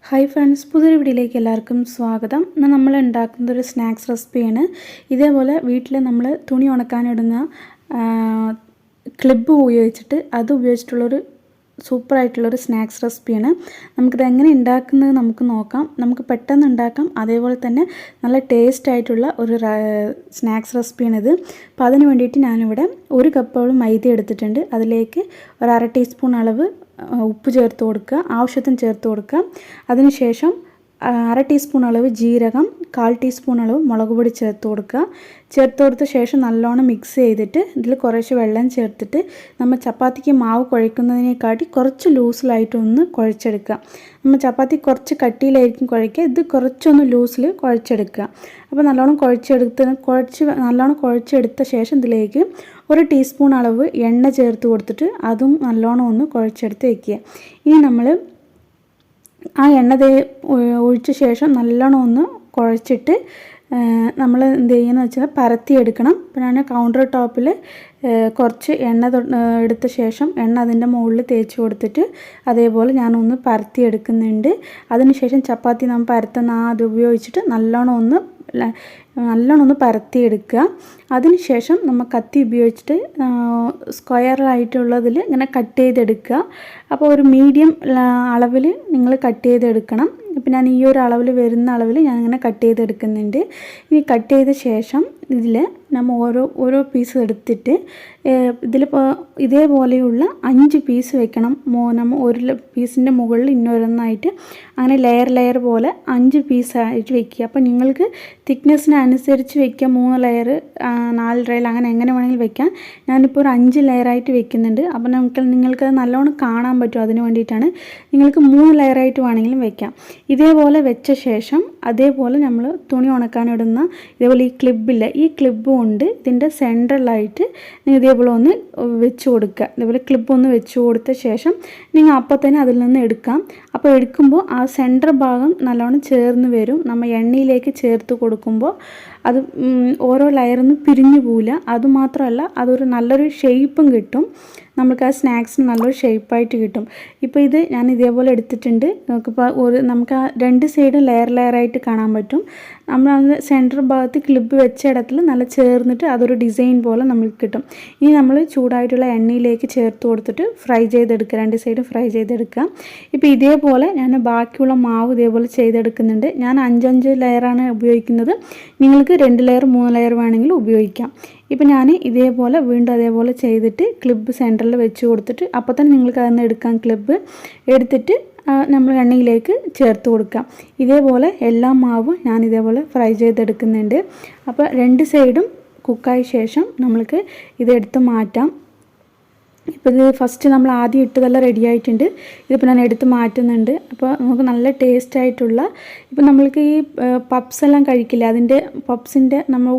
Hi friends, പുതിയൊരു വീഡിയോയിലേക്ക് എല്ലാവർക്കും സ്വാഗതം. ഇന്ന് നമ്മൾ ഉണ്ടാക്കുന്നത് ഒരു സ്നാക്സ് റെസിപ്പിയാണ്. ഇതേപോലെ വീട്ടിൽ നമ്മൾ തുണി ഉണക്കാനിടുന്ന ക്ലിപ്പ് ഉപയോഗിച്ചിട്ട് ഉപയോഗിച്ചിട്ടുള്ളൊരു സൂപ്പറായിട്ടുള്ളൊരു സ്നാക്സ് റെസിപ്പിയാണ്. നമുക്കിത് എങ്ങനെ ഉണ്ടാക്കുന്നത് നമുക്ക് നോക്കാം. നമുക്ക് പെട്ടെന്ന് ഉണ്ടാക്കാം, അതേപോലെ തന്നെ നല്ല ടേസ്റ്റ് ആയിട്ടുള്ള ഒരു സ്നാക്സ് റെസിപ്പിയാണിത്. അപ്പോൾ അതിന് വേണ്ടിയിട്ട് ഞാനിവിടെ 1 കപ്പോളം മൈദ എടുത്തിട്ടുണ്ട്. അതിലേക്ക് ഒരു 1/2 ടീസ്പൂൺ അളവ് ഉപ്പ് ചേർത്ത് കൊടുക്കുക, ആവശ്യത്തിന് ചേർത്ത് കൊടുക്കുക. അതിനുശേഷം 1/2 ടീസ്പൂൺ അളവ് ജീരകം, 1/4 ടീസ്പൂൺ അളവ് മുളക് പൊടി ചേർത്ത് കൊടുക്കുക. ചേർത്ത് കൊടുത്ത ശേഷം നല്ലോണം മിക്സ് ചെയ്തിട്ട് ഇതിൽ കുറച്ച് വെള്ളം ചേർത്തിട്ട് നമ്മൾ ചപ്പാത്തിക്ക് മാവ് കുഴയ്ക്കുന്നതിനെക്കാട്ടി കുറച്ച് ലൂസിലായിട്ടൊന്ന് കുഴച്ചെടുക്കുക. നമ്മൾ ചപ്പാത്തി കുറച്ച് കട്ടിയിലായിരിക്കും കുഴയ്ക്കുക, ഇത് കുറച്ചൊന്ന് ലൂസിൽ കുഴച്ചെടുക്കുക. അപ്പോൾ നല്ലോണം കുഴച്ചെടുത്ത ശേഷം ഇതിലേക്ക് 1 ടീസ്പൂൺ അളവ് എണ്ണ ചേർത്ത് കൊടുത്തിട്ട് അതും നല്ലോണം ഒന്ന് കുഴച്ചെടുത്ത് വയ്ക്കുക. ഇനി നമ്മൾ ആ എണ്ണ ഒഴിച്ച ശേഷം നല്ലോണം ഒന്ന് കുഴച്ചിട്ട് നമ്മൾ എന്ത് ചെയ്യുന്നത് വെച്ചാൽ പരത്തിയെടുക്കണം. അപ്പോൾ ഞാൻ കൗണ്ടർ ടോപ്പിൽ കുറച്ച് എണ്ണ എടുത്ത ശേഷം എണ്ണ അതിൻ്റെ മുകളിൽ തേച്ച് കൊടുത്തിട്ട് അതേപോലെ ഞാനൊന്ന് പരത്തിയെടുക്കുന്നുണ്ട്. അതിനുശേഷം ചപ്പാത്തി നമ്മൾ പരത്തുന്ന അത് ഉപയോഗിച്ചിട്ട് നല്ലോണം ഒന്ന് പരത്തിയെടുക്കുക. അതിനുശേഷം നമ്മൾ കത്തി ഉപയോഗിച്ചിട്ട് സ്ക്വയറായിട്ടുള്ളതിൽ ഇങ്ങനെ കട്ട് ചെയ്തെടുക്കുക. അപ്പോൾ ഒരു മീഡിയം അളവിൽ നിങ്ങൾ കട്ട് ചെയ്തെടുക്കണം. അപ്പോൾ ഞാൻ ഈ ഒരു അളവിൽ വരുന്ന അളവിൽ ഞാനിങ്ങനെ കട്ട് ചെയ്തെടുക്കുന്നുണ്ട്. ഇനി കട്ട് ചെയ്ത ശേഷം ഇതിൽ നമ്മൾ ഓരോ പീസ് എടുത്തിട്ട് ഇതിലിപ്പോൾ ഇതേപോലെയുള്ള 5 പീസ് വെക്കണം. നമ്മൾ ഒരു പീസിൻ്റെ മുകളിൽ ഇന്നൊരെണ്ണമായിട്ട് അങ്ങനെ ലെയർ പോലെ 5 പീസായിട്ട് വെക്കുക. അപ്പോൾ നിങ്ങൾക്ക് തിക്നെസ്സിനനുസരിച്ച് വെക്കുക. 3 ലെയർ, 4 ലെയർ അങ്ങനെ എങ്ങനെ വേണമെങ്കിലും വെക്കാം. ഞാനിപ്പോൾ ഒരു 5 ലെയറായിട്ട് വെക്കുന്നുണ്ട്. അപ്പോൾ നിങ്ങൾക്ക് നല്ലോണം കാണാൻ പറ്റും. അതിന് വേണ്ടിയിട്ടാണ്. നിങ്ങൾക്ക് 3 ലെയറായിട്ട് വേണമെങ്കിലും വെക്കാം. ഇതേപോലെ വെച്ച ശേഷം അതേപോലെ നമ്മൾ തുണി ഉണക്കാനിടുന്ന ഇതേപോലെ ഈ ക്ലിപ്പില്ല, ഈ ക്ലിപ്പ് കൊണ്ട് ഇതിൻ്റെ സെൻട്രലായിട്ട് നിങ്ങൾ ഇതേപോലെ ഒന്ന് വെച്ച് കൊടുക്കുക. ഇതേപോലെ ക്ലിപ്പ് ഒന്ന് വെച്ച് കൊടുത്ത ശേഷം നിങ്ങൾ അപ്പോൾ തന്നെ അതിൽ നിന്ന് എടുക്കാം. അപ്പോൾ എടുക്കുമ്പോൾ ആ സെൻറ്റർ ഭാഗം നല്ലോണം ചേർന്ന് വരും. നമ്മൾ എണ്ണയിലേക്ക് ചേർത്ത് കൊടുക്കുമ്പോൾ അത് ഓരോ ലെയറൊന്നും പിരിഞ്ഞു പോവില്ല. അതുമാത്രമല്ല, അതൊരു നല്ലൊരു ഷേപ്പും കിട്ടും. നമുക്ക് ആ സ്നാക്സിന് നല്ലൊരു ഷേപ്പായിട്ട് കിട്ടും. ഇപ്പോൾ ഇത് ഞാൻ ഇതേപോലെ എടുത്തിട്ടുണ്ട്. നമുക്ക് ആ 2 സൈഡും ലെയറായിട്ട് കാണാൻ പറ്റും. നമ്മൾ സെൻറ്റർ ഭാഗത്ത് ക്ലിപ്പ് വെച്ച ഇടത്തിൽ നല്ല ചേർന്നിട്ട് അതൊരു ഡിസൈൻ പോലെ നമുക്ക് കിട്ടും. ഇനി നമ്മൾ ചൂടായിട്ടുള്ള എണ്ണയിലേക്ക് ചേർത്ത് കൊടുത്തിട്ട് ഫ്രൈ ചെയ്തെടുക്കുക. 2 സൈഡും ഫ്രൈ ചെയ്തെടുക്കുക. ഇപ്പോൾ ഇതേപോലെ ഞാൻ ബാക്കിയുള്ള മാവ് ഇതേപോലെ ചെയ്തെടുക്കുന്നുണ്ട്. ഞാൻ 5 ലെയറാണ് ഉപയോഗിക്കുന്നത്. നിങ്ങൾക്ക് 2 ലെയർ 3 ലെയർ വേണമെങ്കിൽ ഉപയോഗിക്കാം. ഇപ്പോൾ ഞാൻ ഇതേപോലെ വീണ്ടും അതേപോലെ ചെയ്തിട്ട് ക്ലിപ്പ് സെൻറ്ററിൽ വെച്ച് കൊടുത്തിട്ട് അപ്പോൾ തന്നെ നിങ്ങൾക്ക് അതിൽ നിന്ന് എടുക്കാം. ക്ലിപ്പ് എടുത്തിട്ട് നമ്മൾ എണ്ണയിലേക്ക് ചേർത്ത് കൊടുക്കാം. ഇതേപോലെ എല്ലാ മാവും ഞാൻ ഇതേപോലെ ഫ്രൈ ചെയ്തെടുക്കുന്നുണ്ട്. അപ്പോൾ 2 സൈഡും കുക്കായ ശേഷം നമ്മൾക്ക് ഇതെടുത്ത് മാറ്റാം. ഇപ്പോൾ ഇത് ഫസ്റ്റ് നമ്മൾ ആദ്യം ഇട്ടതെല്ലാം റെഡി ആയിട്ടുണ്ട്. ഇതിപ്പോൾ ഞാൻ എടുത്ത് മാറ്റുന്നുണ്ട്. അപ്പോൾ നമുക്ക് നല്ല ടേസ്റ്റ് ആയിട്ടുള്ള, ഇപ്പോൾ നമ്മൾക്ക് ഈ പപ്സ് എല്ലാം കഴിക്കില്ല, അതിൻ്റെ പപ്സിൻ്റെ നമ്മൾ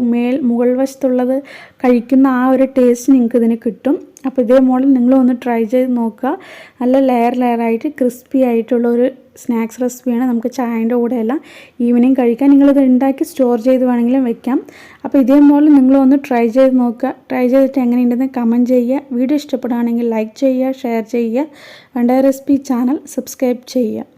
മുകൾ വശത്തുള്ളത് കഴിക്കുന്ന ആ ഒരു ടേസ്റ്റ് നിങ്ങൾക്ക് ഇതിന് കിട്ടും. അപ്പോൾ ഇതേ മോഡൽ നിങ്ങളൊന്ന് ട്രൈ ചെയ്ത് നോക്കുക. നല്ല ലെയറായിട്ട് ക്രിസ്പി ആയിട്ടുള്ള ഒരു സ്നാക്സ് റെസിപ്പിയാണ്. നമുക്ക് ചായൻ്റെ കൂടെയെല്ലാം ഈവനിങ് കഴിക്കാം. നിങ്ങളിത് ഉണ്ടാക്കി സ്റ്റോർ ചെയ്ത് വേണമെങ്കിലും വെക്കാം. അപ്പോൾ ഇതേ മോഡൽ നിങ്ങളൊന്ന് ട്രൈ ചെയ്ത് നോക്കുക. ട്രൈ ചെയ്തിട്ട് എങ്ങനെയുണ്ടെന്ന് കമൻറ്റ് ചെയ്യുക. വീഡിയോ ഇഷ്ടപ്പെടുകയാണെങ്കിൽ ലൈക്ക് ചെയ്യുക, ഷെയർ ചെയ്യുക. വേണ്ട റെസിപ്പി ചാനൽ സബ്സ്ക്രൈബ് ചെയ്യുക.